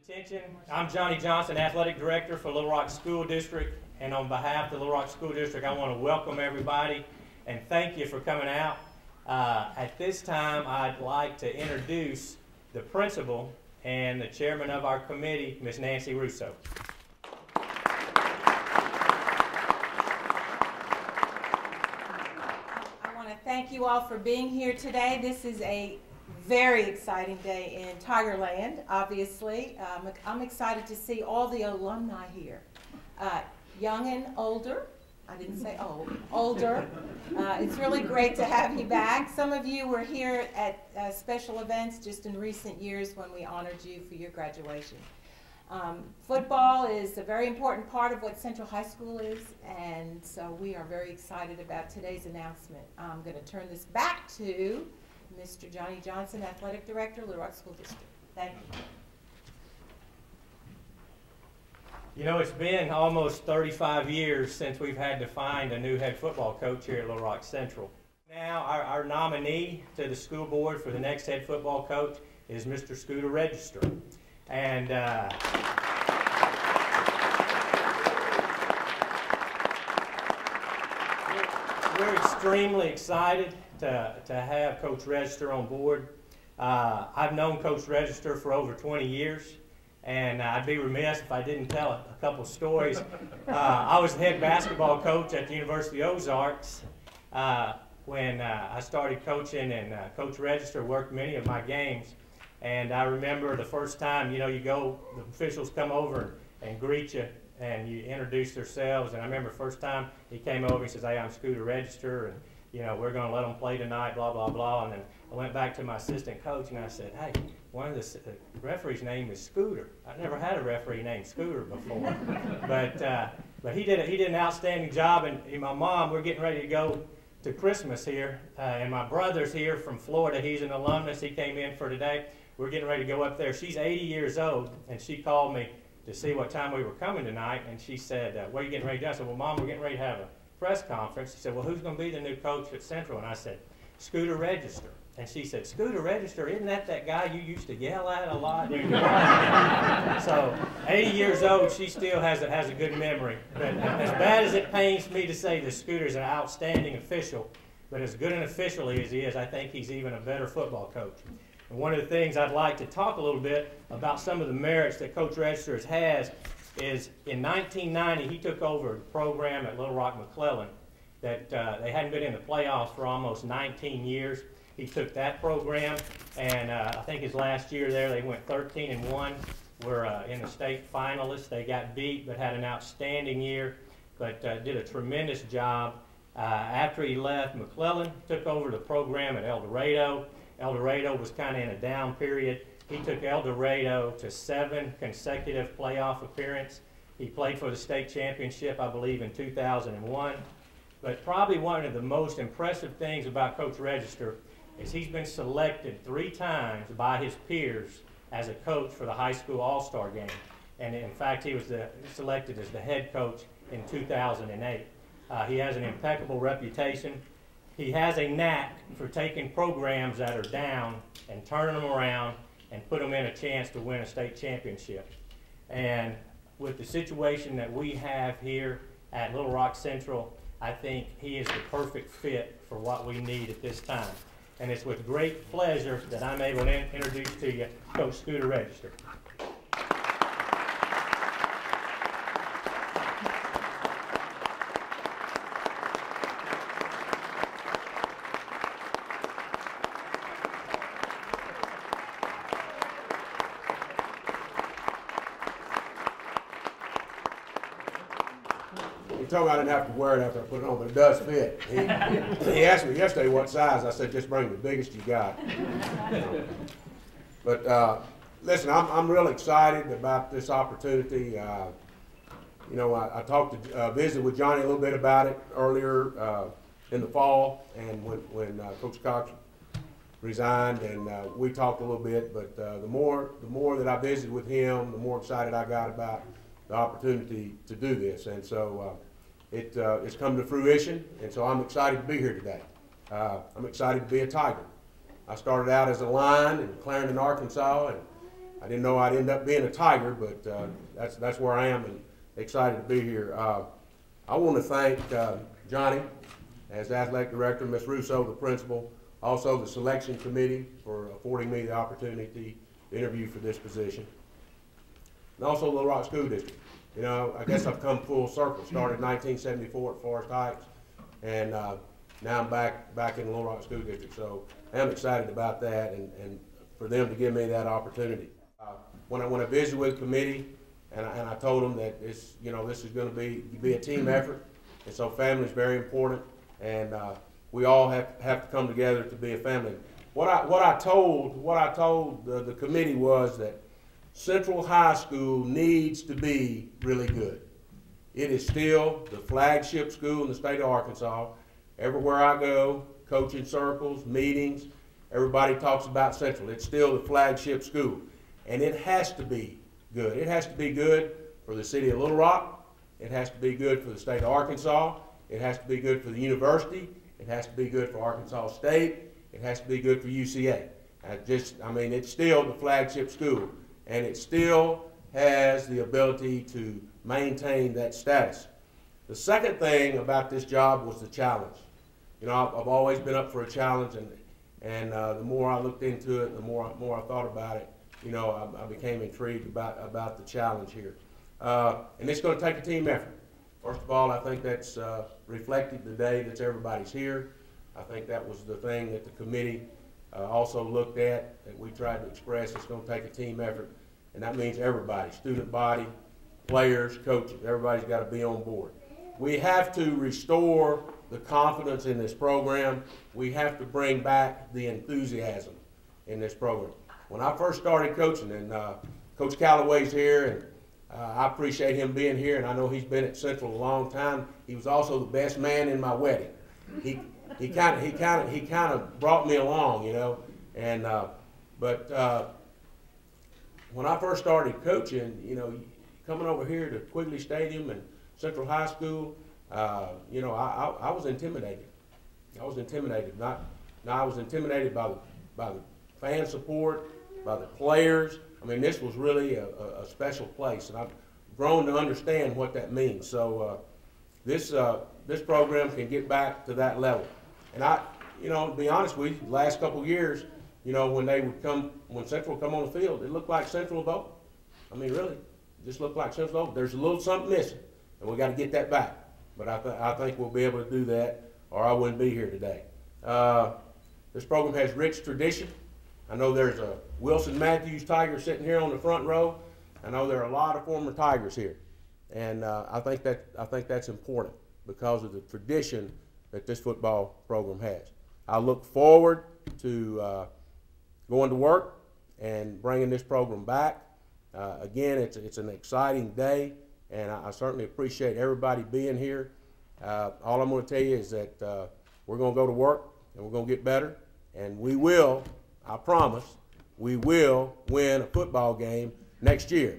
Attention, I'm Johnny Johnson, Athletic Director for Little Rock School District, and on behalf of the Little Rock School District, I want to welcome everybody and thank you for coming out. At this time, I'd like to introduce the principal and the chairman of our committee, Ms. Nancy Russo. I want to thank you all for being here today. This is a very exciting day in Tigerland, obviously. I'm excited to see all the alumni here, young and older. I didn't say old, older. It's really great to have you back. Some of you were here at special events just in recent years when we honored you for your graduation. Football is a very important part of what Central High School is, and so we are very excited about today's announcement. I'm going to turn this back to Mr. Johnny Johnson, Athletic Director, Little Rock School District. Thank you. You know, it's been almost 35 years since we've had to find a new head football coach here at Little Rock Central. Now, our nominee to the school board for the next head football coach is Mr. Scooter Register. And we're extremely excited to have Coach Register on board. I've known Coach Register for over 20 years, and I'd be remiss if I didn't tell a couple stories. I was the head basketball coach at the University of Ozarks when I started coaching, and Coach Register worked many of my games. And I remember the first time, you know, the officials come over and greet you, and you introduce themselves. And I remember the first time he came over, he says, "Hey, I'm Scooter Register, and you know, we're going to let them play tonight, blah, blah, blah." And then I went back to my assistant coach and I said, "Hey, one of the referee's name is Scooter. I've never had a referee named Scooter before." But he did an outstanding job. And my mom, we're getting ready to go to Christmas here, and my brother's here from Florida. He's an alumnus. He came in for today. We're getting ready to go up there. She's 80 years old, and she called me to see what time we were coming tonight. And she said, "What are you getting ready to do?" I said, "Well, Mom, we're getting ready to have a press conference." She said, "Well, who's going to be the new coach at Central?" And I said, "Scooter Register." And she said, "Scooter Register, isn't that guy you used to yell at a lot?" So, 80 years old, she still has a good memory. But as bad as it pains me to say that Scooter's an outstanding official, but as good an official as he is, I think he's even a better football coach. And one of the things I'd like to talk a little bit about some of the merits that Coach Register has is in 1990, he took over a program at Little Rock McClellan that they hadn't been in the playoffs for almost 19 years. He took that program, and I think his last year there, they went 13-1. Were in the state finalists. They got beat, but had an outstanding year, but did a tremendous job. After he left, McClellan took over the program at El Dorado. El Dorado was kind of in a down period. He took El Dorado to 7 consecutive playoff appearances. He played for the state championship, I believe, in 2001. But probably one of the most impressive things about Coach Register is he's been selected 3 times by his peers as a coach for the high school all-star game. And in fact, he was selected as the head coach in 2008. He has an impeccable reputation. He has a knack for taking programs that are down and turning them around and put them in a chance to win a state championship. And with the situation that we have here at Little Rock Central, I think he is the perfect fit for what we need at this time. And it's with great pleasure that I'm able to introduce to you Coach Scooter Register. He told me I didn't have to wear it after I put it on, but it does fit. He asked me yesterday what size. I said, "Just bring the biggest you got." But listen, I'm real excited about this opportunity. You know, I talked to visited with Johnny a little bit about it earlier in the fall, and when Coach Cox resigned, and we talked a little bit. But the more that I visited with him, the more excited I got about the opportunity to do this, and so it's come to fruition, and so I'm excited to be here today. I'm excited to be a Tiger. I started out as a Lion in Clarendon, Arkansas, and I didn't know I'd end up being a Tiger, but that's where I am and excited to be here. I want to thank Johnny as athletic director, Ms. Russo, the principal, also the selection committee for affording me the opportunity to interview for this position, and also Little Rock School District. You know, I guess I've come full circle. Started in 1974 at Forest Heights, and now I'm back in Little Rock School District. So I'm excited about that, and for them to give me that opportunity. When I visited with the committee, and I told them that this is going to be a team effort, and so family is very important, and we all have to come together to be a family. What I told the committee was that Central High School needs to be really good. It is still the flagship school in the state of Arkansas. Everywhere I go, coaching circles, meetings, everybody talks about Central. It's still the flagship school, and it has to be good. It has to be good for the city of Little Rock. It has to be good for the state of Arkansas. It has to be good for the university. It has to be good for Arkansas State. It has to be good for UCA. It's still the flagship school, and it still has the ability to maintain that status. The second thing about this job was the challenge. You know, I've always been up for a challenge, and the more I looked into it, the more I thought about it, you know, I became intrigued about the challenge here. And it's going to take a team effort. First of all, I think that's reflected today that everybody's here. I think that was the thing that the committee also looked at, that we tried to express. It's going to take a team effort, and that means everybody, student body, players, coaches, everybody's got to be on board. We have to restore the confidence in this program. We have to bring back the enthusiasm in this program. When I first started coaching, and Coach Callaway's here, and I appreciate him being here, and I know he's been at Central a long time. He was also the best man in my wedding. He kind of brought me along, you know. And but when I first started coaching, you know, coming over here to Quigley Stadium and Central High School, you know, I was intimidated. I was intimidated. I was intimidated by the fan support, by the players. I mean, this was really a special place, and I've grown to understand what that means. So this program can get back to that level. And you know, to be honest with you, the last couple of years, you know, when Central would come on the field, it looked like Central of Oak. I mean, really, it just looked like Central of Oak. There's a little something missing, and we got to get that back. But I think we'll be able to do that, or I wouldn't be here today. This program has rich tradition. I know there's a Wilson Matthews Tiger sitting here on the front row. I know there are a lot of former Tigers here, and I think that's important because of the tradition that this football program has. I look forward to going to work and bringing this program back. Again, it's an exciting day, and I certainly appreciate everybody being here. All I'm going to tell you is that we're going to go to work, and we're going to get better, and we will, I promise, we will win a football game next year.